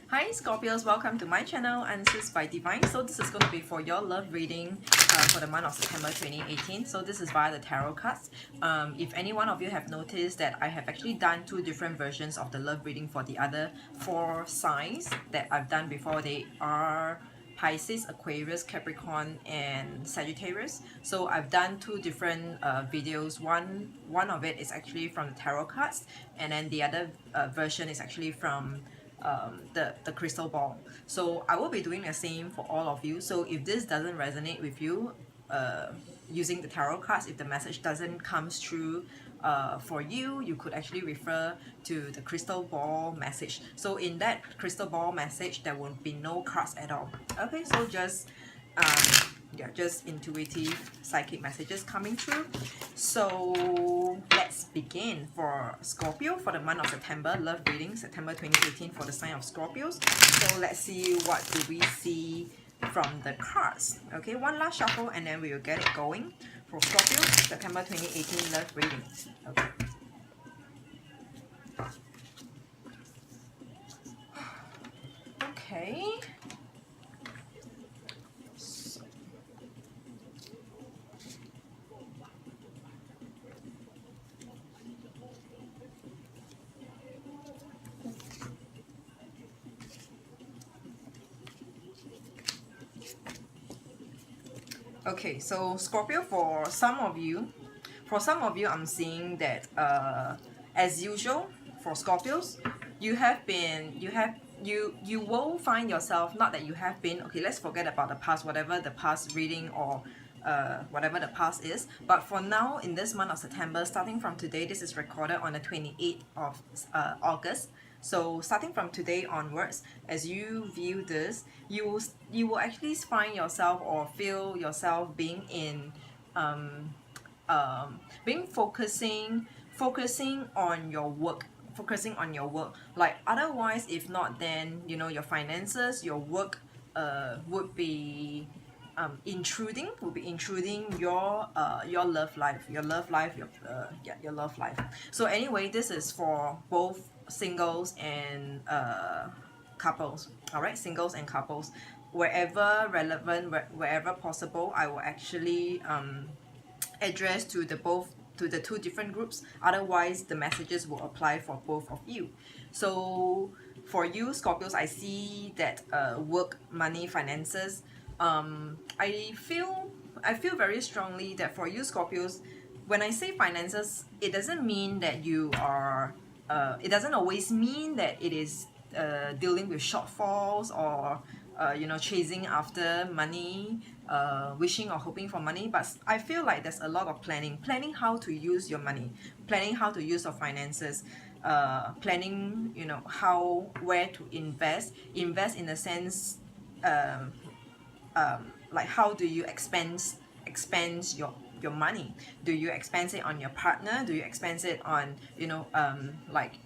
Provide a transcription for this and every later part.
Hi Scorpios, welcome to my channel Answers by Divine. So this is going to be for your love reading for the month of September 2018. So this is via the tarot cards. If any one of you have noticed that I have actually done two different versions of the love reading for the other four signs that I've done before. They are Pisces, Aquarius, Capricorn, and Sagittarius. So I've done two different videos. One of it is actually from the tarot cards, and then the other version is actually from the crystal ball. So I will be doing the same for all of you. So if this doesn't resonate with you, using the tarot cards, if the message doesn't come through for you, you could actually refer to the crystal ball message. So in that crystal ball message, there will be no cards at all. Okay, so just just intuitive psychic messages coming through. So let's begin for Scorpio for the month of September, love reading September 2018 for the sign of Scorpios. So let's see what do we see from the cards. Okay, one last shuffle and then we will get it going for Scorpio September 2018 love reading. Okay. Okay. Okay, so Scorpio, for some of you, I'm seeing that as usual for Scorpios, you will find yourself, not that you have been, okay, let's forget about the past, whatever the past reading or whatever the past is, but for now in this month of September, starting from today, this is recorded on the 28th of August. So starting from today onwards, as you view this, you will actually find yourself or feel yourself being in focusing on your work, like otherwise if not, then your finances, your work would be intruding your love life, your love life. So anyway, this is for both singles and couples. All right, singles and couples, wherever relevant, wherever possible, I will actually address to the two different groups. Otherwise the messages will apply for both of you. So for you Scorpios, I see that work, money, finances, I feel very strongly that for you Scorpios, when I say finances, it doesn't mean that you are it doesn't always mean that it is dealing with shortfalls or chasing after money, wishing or hoping for money. But I feel like there's a lot of planning how to use your money, planning how to use your finances, planning where to invest in the sense, like how do you expense your money? Do you expense it on your partner? Do you expense it on like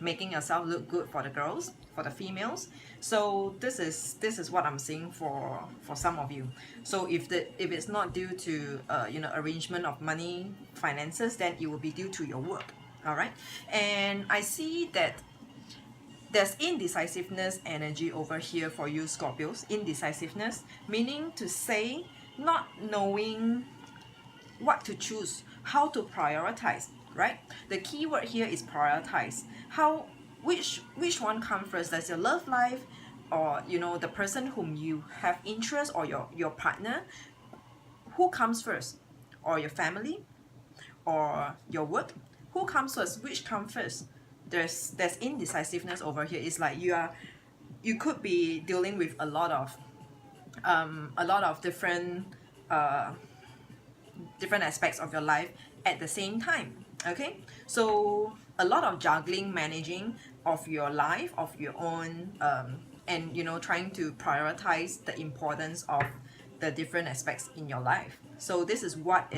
making yourself look good for the girls, for the females? So this is what I'm seeing for some of you. So if it's not due to arrangement of money, finances, then it will be due to your work. All right, and I see that there's indecisiveness energy over here for you Scorpios. Indecisiveness meaning to say not knowing what to choose, how to prioritize, right? The key word here is prioritize. Which one comes first? Does your love life, or the person whom you have interest, or your partner, who comes first? Or your family, or your work? Who comes first? Which comes first? There's indecisiveness over here. It's like you could be dealing with a lot of different aspects of your life at the same time. Okay, so a lot of juggling, managing of your life, of your own, and trying to prioritize the importance of the different aspects in your life. So this is what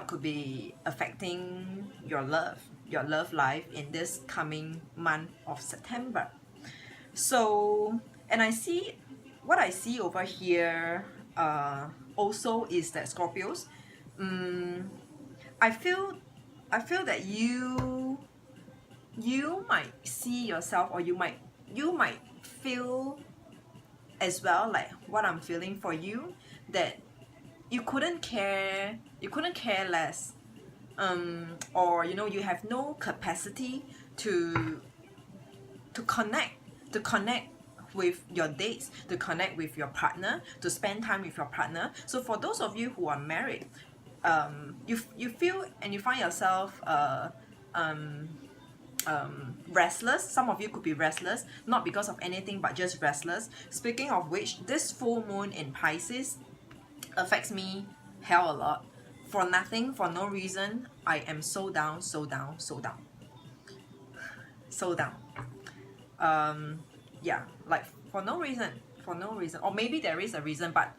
could be affecting your love life in this coming month of September. So, and what I see over here also is that Scorpios, I feel that you might see yourself, or you might feel as well like what I'm feeling for you, that you couldn't care less, or you know, you have no capacity to connect with your dates, to connect with your partner, to spend time with your partner. So for those of you who are married, you feel and you find yourself restless. Some of you could be restless, not because of anything but just restless. Speaking of which, this full moon in Pisces affects me hell a lot. For nothing, for no reason, I am so down, so down, so down, so down. Yeah, like for no reason, or maybe there is a reason, but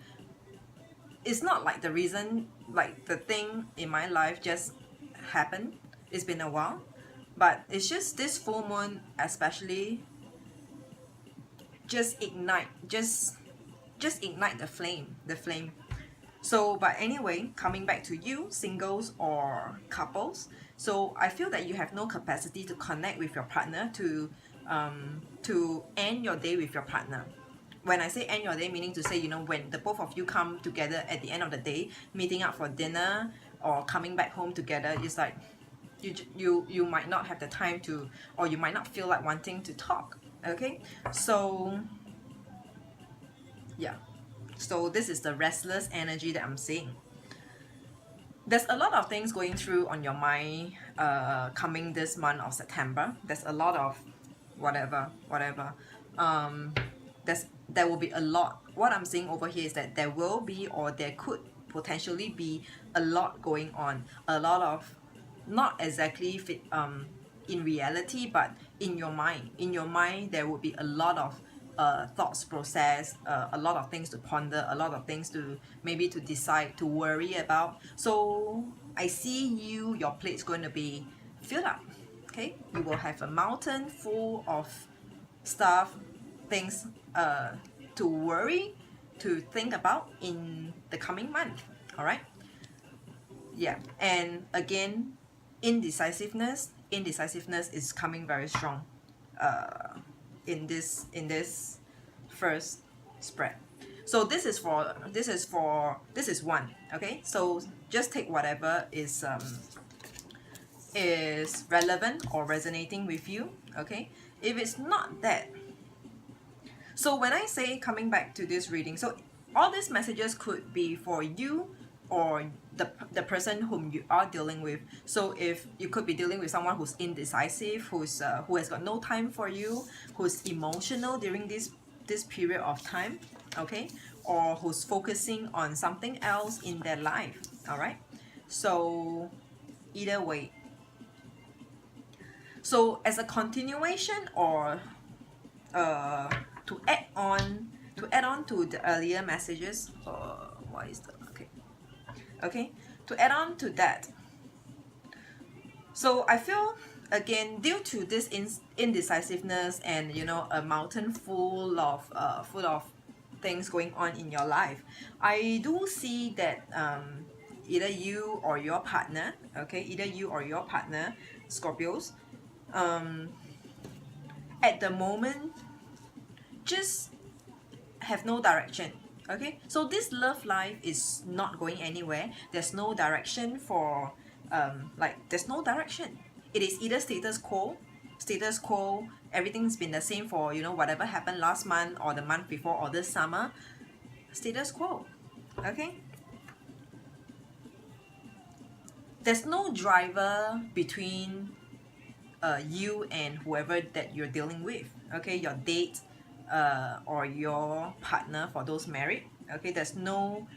it's not like the reason, like the thing in my life just happened. It's been a while, but it's just this full moon especially just ignite the flame. So but anyway, coming back to you, singles or couples, so I feel that you have no capacity to connect with your partner, to end your day with your partner. When I say end your day, meaning to say, you know, when the both of you come together at the end of the day, meeting up for dinner or coming back home together, it's like you might not have the time to, or you might not feel like wanting to talk. Okay, so yeah, so this is the restless energy that I'm seeing. There's a lot of things going through on your mind coming this month of September. There's a lot of whatever. There will be a lot. What I'm seeing over here is that there will be, or there could potentially be, a lot going on. A lot of, not exactly fit in reality, but in your mind. In your mind, there would be a lot of thoughts process, a lot of things to ponder, a lot of things to maybe to decide, to worry about. So I see your plate's going to be filled up. Okay, you will have a mountain full of stuff, things to worry, to think about in the coming month. All right, yeah. And again, indecisiveness is coming very strong in this first spread. So this is one. Okay, so just take whatever is relevant or resonating with you. Okay, if it's not that, so when I say coming back to this reading, so all these messages could be for you or the person whom you are dealing with. So if you could be dealing with someone who's indecisive, who has got no time for you, who's emotional during this period of time, okay, or who's focusing on something else in their life. All right, so either way, so as a continuation, or to add on to the earlier messages, what is the okay, to add on to that, so I feel again, due to this indecisiveness and, you know, a mountain full of things going on in your life, I do see that either you or your partner, okay, Scorpios, at the moment just have no direction. Okay, so this love life is not going anywhere. There's no direction for there's no direction. It is either status quo, everything's been the same for, you know, whatever happened last month or the month before or this summer, status quo. Okay, there's no driver between you and whoever that you're dealing with. Okay, your date or your partner, for those married. Okay, there's no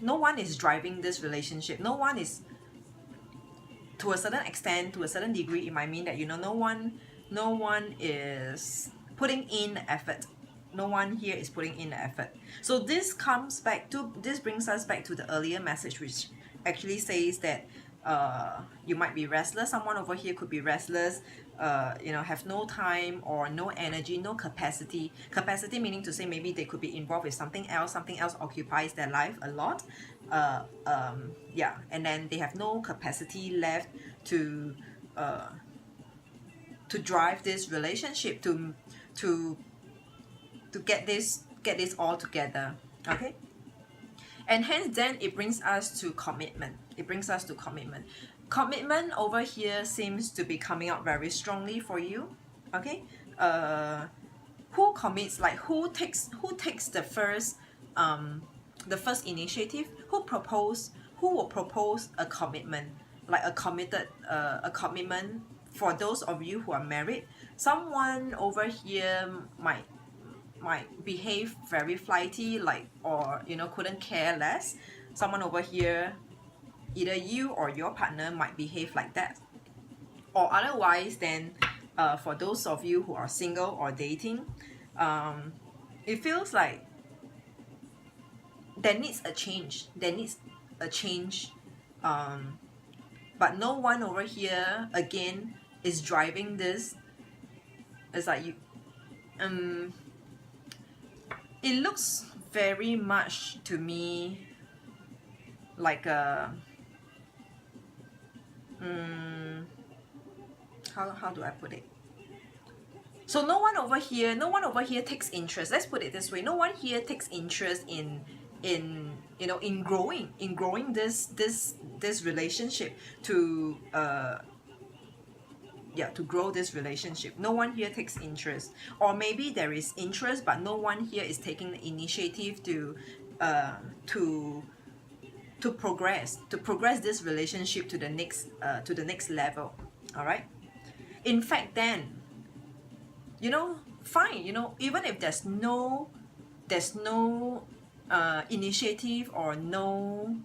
one is driving this relationship. No one is, to a certain extent, to a certain degree, it might mean that, you know, no one is putting in effort. No one here is putting in the effort. So this brings us back to the earlier message, which actually says that you might be restless. Someone over here could be restless, you know, have no time or no energy, no capacity. Capacity meaning to say maybe they could be involved with something else occupies their life a lot. Yeah, and then they have no capacity left to drive this relationship, to to get this all together. Okay, and hence then it brings us to commitment. Commitment over here seems to be coming out very strongly for you. Okay, who commits, like who takes the first initiative, who will propose a commitment, like a commitment for those of you who are married. Someone over here might behave very flighty, like, or couldn't care less. Someone over here, either you or your partner, might behave like that. Or otherwise, then for those of you who are single or dating, it feels like there needs a change. But no one over here again is driving this. It's like you it looks very much to me like a how do I put it? So no one over here takes interest. Let's put it this way: no one here takes interest in growing this relationship to grow this relationship. No one here takes interest, or maybe there is interest, but no one here is taking the initiative to progress this relationship to the next level. All right. In fact, then, fine. Even if there's no initiative or no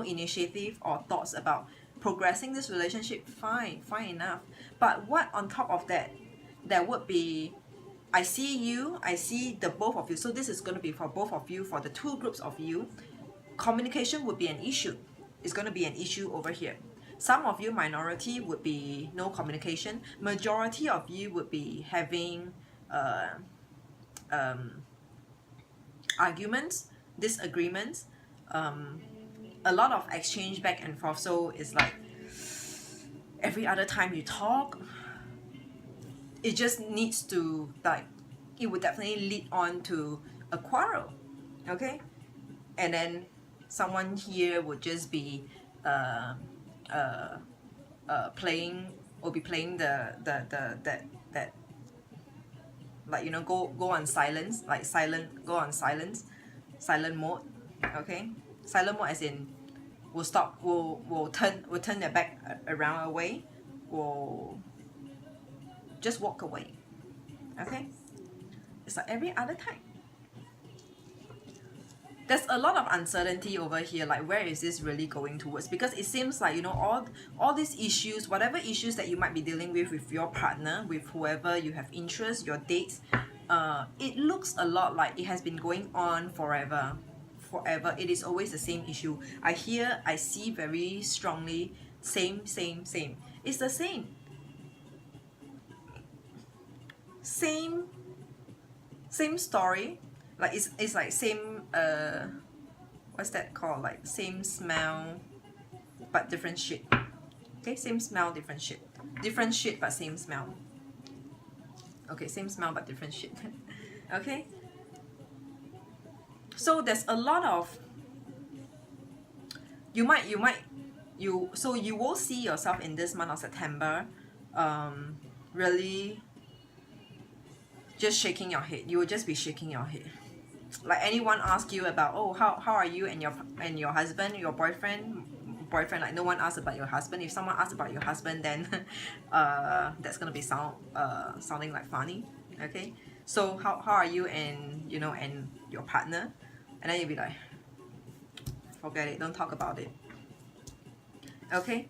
initiative or thoughts about progressing this relationship, fine enough. But what on top of that, there would be, I see the both of you. So this is going to be for both of you, for the two groups of you. Communication would be an issue. It's going to be an issue over here. Some of you, minority, would be no communication. Majority of you would be having arguments, disagreements, a lot of exchange back and forth. So it's like every other time you talk, it just needs to, like, it would definitely lead on to a quarrel. Okay, and then someone here would just be playing that like, go on silence, like silent mode. Okay, silent mode as in will stop, will turn their back around, away, will just walk away. Okay, it's like every other time. There's a lot of uncertainty over here, like where is this really going towards? Because it seems like, all these issues, whatever issues that you might be dealing with your partner, with whoever you have interest, your dates, it looks a lot like it has been going on forever. It is always the same issue. I see very strongly same. It's the same story. Like it's like same, what's that called, like same smell but different shit. Okay, same smell, different shit but same smell. Okay, same smell but different shit. Okay, so there's a lot of, you will see yourself in this month of September really just shaking your head. You will just be shaking your head. Like anyone ask you about, oh, how are you and your husband, your boyfriend, like no one asks about your husband. If someone asks about your husband, then that's gonna be sounding like funny. Okay, so how are you and and your partner, and then you'll be like, forget it, don't talk about it. Okay,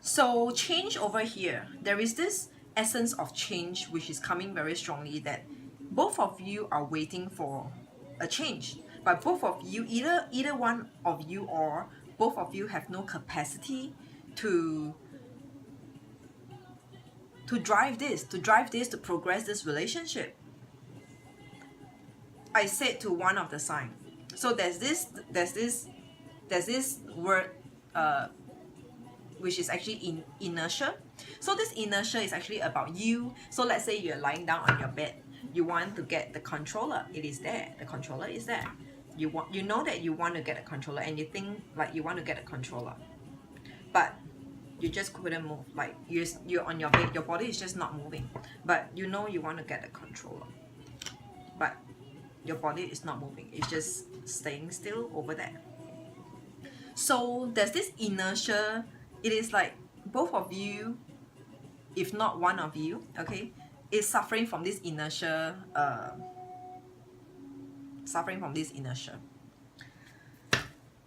so change over here, there is this essence of change which is coming very strongly, that both of you are waiting for a change, but both of you, either one of you or both of you, have no capacity to drive this, to progress this relationship. I said to one of the sign. So there's this word which is actually inertia. So this inertia is actually about you. So let's say you're lying down on your bed, you want to get the controller. It is there. The controller is there. You know that you want to get a controller, and you think like you want to get a controller, but you just couldn't move. Like you're on your bed, your body is just not moving, but you know you want to get a controller, but your body is not moving. It's just staying still over there. So there's this inertia. It is like both of you, if not one of you, okay, is suffering from this inertia. Suffering from this inertia.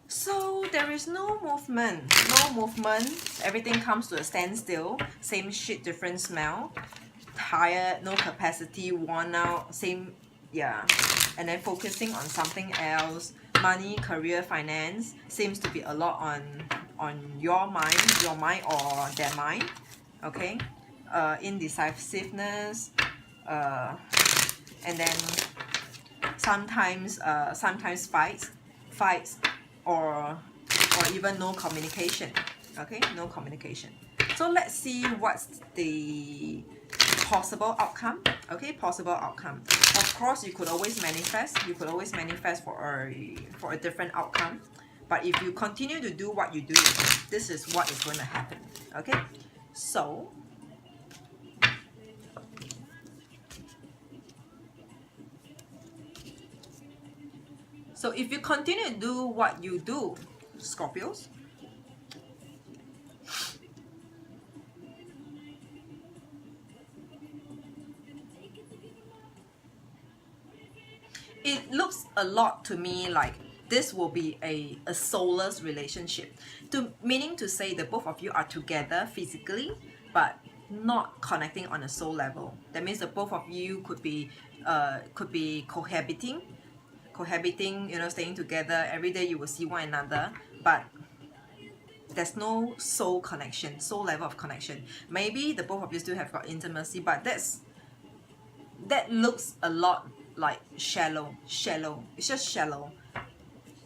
So there is no movement. Everything comes to a standstill. Same shit, different smell. Tired, no capacity, worn out, same, yeah. And then focusing on something else. Money, career, finance seems to be a lot on your mind or their mind. Okay, indecisiveness, and then sometimes fights, or even no communication. Okay, no communication. So let's see what's the possible outcome. Okay, possible outcome. Of course, you could always manifest. For a different outcome. But if you continue to do what you do, this is what is going to happen. Okay, so if you continue to do what you do, Scorpios, it looks a lot to me like this will be a soulless relationship. Meaning to say the both of you are together physically, but not connecting on a soul level. That means the both of you could be cohabiting, staying together. Every day you will see one another, but there's no soul connection, soul level of connection. Maybe the both of you still have got intimacy, but that looks a lot like shallow. It's just shallow.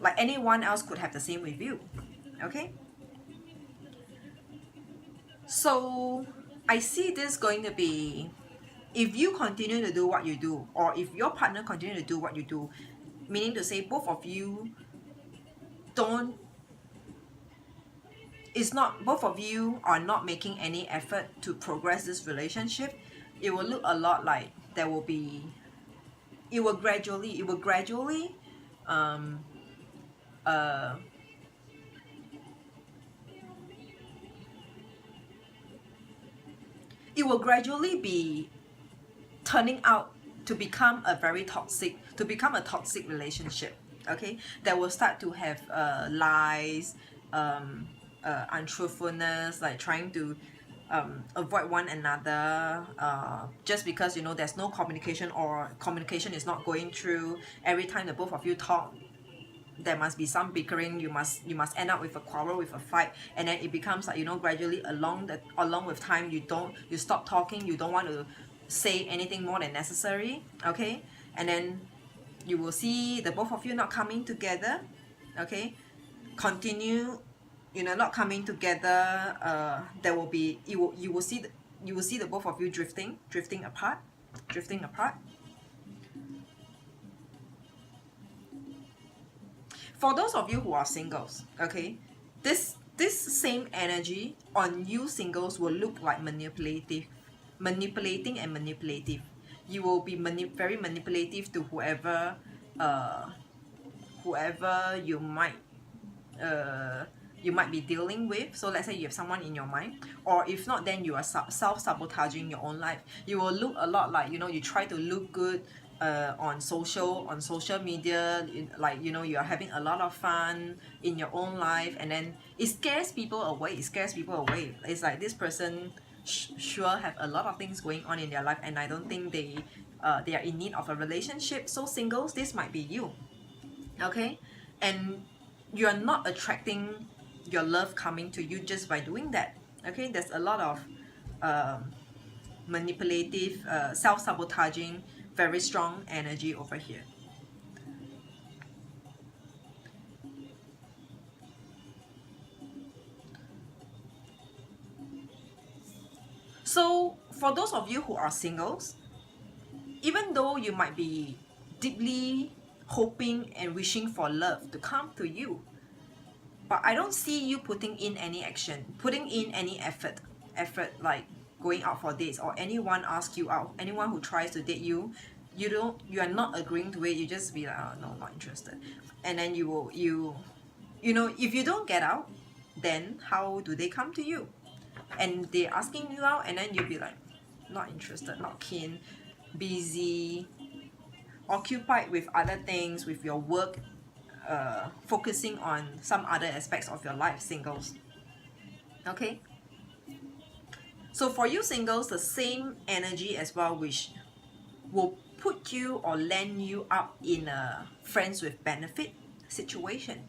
Like anyone else could have the same with you. Okay? So I see this going to be, if you continue to do what you do, or if your partner continue to do what you do, meaning to say both of you both of you are not making any effort to progress this relationship, it will look a lot like there will be, it will gradually be turning out to become a toxic relationship. Okay, that will start to have lies, untruthfulness, like trying to avoid one another, just because there's no communication, or communication is not going through. Every time the both of you talk, there must be some bickering. You must end up with a quarrel, with a fight, and then it becomes like gradually along with time, you stop talking. You don't want to say anything more than necessary. Okay, and then you will see the both of you not coming together. Okay, continue not coming together. There will be, you will see the both of you drifting apart. For those of you who are singles, okay, this same energy on you singles will look like manipulating and manipulative. You will be very manipulative to whoever you might be dealing with. So let's say you have someone in your mind, or if not, then you are self-sabotaging your own life. You will look a lot like, you try to look good on social media, like you are having a lot of fun in your own life, and then it scares people away. It's like this person sure have a lot of things going on in their life, and I don't think they are in need of a relationship. So singles, this might be you. Okay, and you're not attracting your love coming to you just by doing that. Okay, there's a lot of manipulative, self-sabotaging, very strong energy over here. for those of you who are singles, even though you might be deeply hoping and wishing for love to come to you, but I don't see you putting in any action, putting in any effort like going out for dates, or anyone ask you out, anyone who tries to date you, you are not agreeing to it. You just be like, oh no, not interested. And then you know, if you don't get out, then how do they come to you? And they're asking you out, and then you'll be like, not interested, not keen, busy, occupied with other things, with your work, focusing on some other aspects of your life, singles. Okay, so for you singles, the same energy as well, which will put you or land you up in a friends with benefit situation.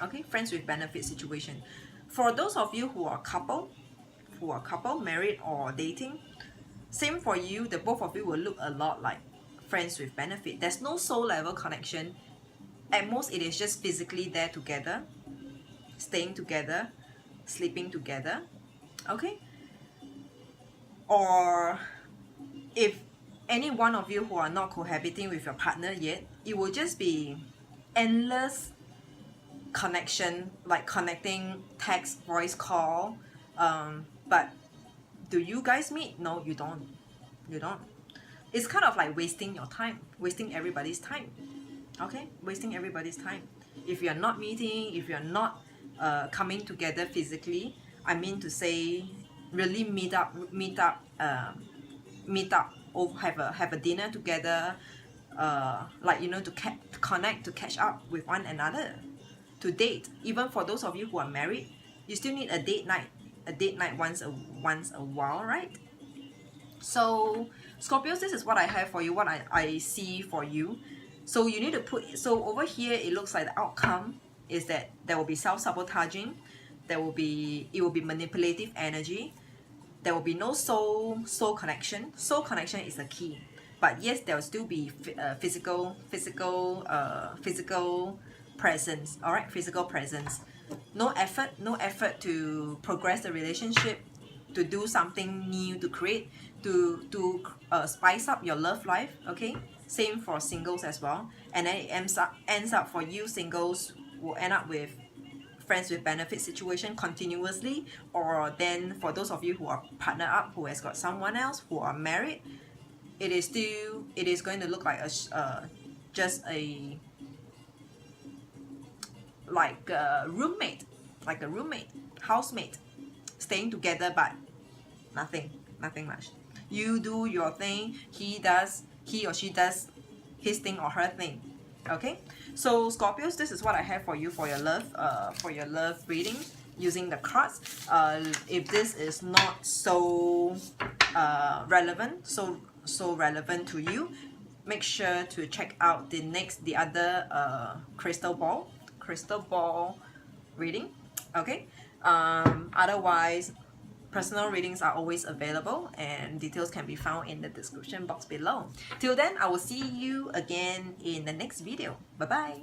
Okay, friends with benefit situation. For those of you who are couple, married or dating, same for you. The both of you will look a lot like friends with benefit. There's no soul level connection. At most, it is just physically there together, staying together, sleeping together. Okay, or if any one of you who are not cohabiting with your partner yet, it will just be endless connection, like connecting, text, voice call, but do you guys meet? No, you don't. It's kind of like wasting your time, wasting everybody's time. Okay, wasting everybody's time. If you're not meeting, if you're not coming together physically, I mean to say, really meet up, or have a dinner together, like, you know, to connect, to catch up with one another, to date. Even for those of you who are married, you still need a date night once a while, right? So Scorpios, this is what I have for you, what I see for you. So you need to put, so over here it looks like the outcome is that there will be self-sabotaging, it will be manipulative energy, there will be no soul connection. Soul connection is the key, but yes, there will still be physical presence. All right, physical presence. No effort to progress the relationship, to do something new, to create, to spice up your love life. Okay, same for singles as well. And then it ends up for you singles will end up with friends with benefit situation continuously, or then for those of you who are partnered up, who has got someone else, who are married, it is going to look like just a roommate, housemate, staying together, but nothing much. You do your thing, he or she does his thing or her thing. Okay, so Scorpios, this is what I have for you for your love reading using the cards. If this is not so relevant to you, make sure to check out the other crystal ball reading. Okay, otherwise personal readings are always available, and details can be found in the description box below. Till then, I will see you again in the next video. Bye bye.